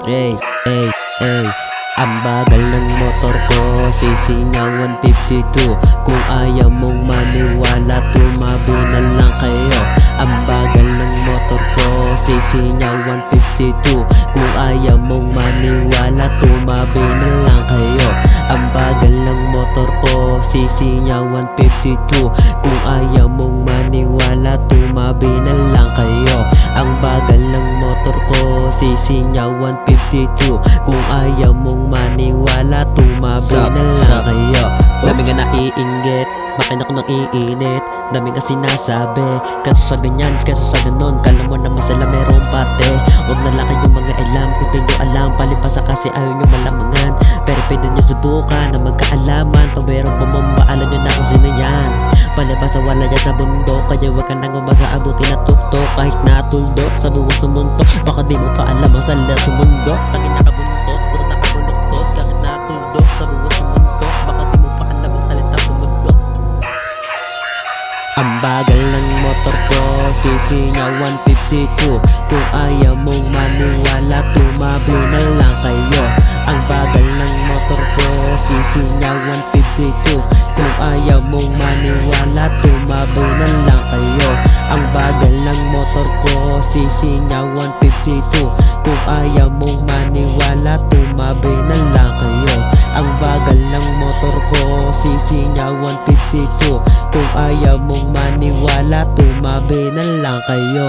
Hey, hey, hey. Ang bagal ng motor ko, sisi niya 152. Kung ayaw mong maniwala, tumabi na lang kayo. Ang bagal ng motor ko, sisi niya 152. Kung ayaw mong maniwala, tumabi na lang kayo. Ang bagal ng motor ko, sisi niya 152. Kung ayaw mong maniwala, tumabi na lang kayo. Ang bagal ng motor ko, sisi niya 152. Kung ayaw mong maniwala, tumabi na lang kayo. Dami nga naiinggit, makin ako nang iinit. Dami nga sinasabi, kaso sa ganyan, kaso sa ganon. Kala mo naman sila merong parte. Huwag na lang kayong mga alam, kung kayo alam. Palipasa kasi ayaw nyo malamangan. Pero pwede nyo subukan na magkaalaman. Pag meron pumambaalan nyo na kung sino yan. Palibasa wala dyan sa bundok, kaya huwag ka nang umaga abutin na tuktok. Kahit natuldok sa buwang sumuntok, baka di mo pa alam ang salat sa mundo. Tangin nakabuntot, puro nakabuluktot. Kahit natuldok sa buwang sumuntok, baka di mo pa alam ang salita sa mundo. Ang bagal ng motor ko, sisi niya 152. Kung ayaw mong maniwala, tumabi na lang kayo. Ang bagal ng motor ko, sisi niya 152. Kung ayaw mong maniwala, tumabi na lang kayo. Ang bagal ng motor ko, sisi niya 152. Kung ayaw mong maniwala, tumabi na lang kayo. Ang bagal ng motor ko, sisi niya 152. Kung ayaw mong maniwala, tumabi na lang kayo.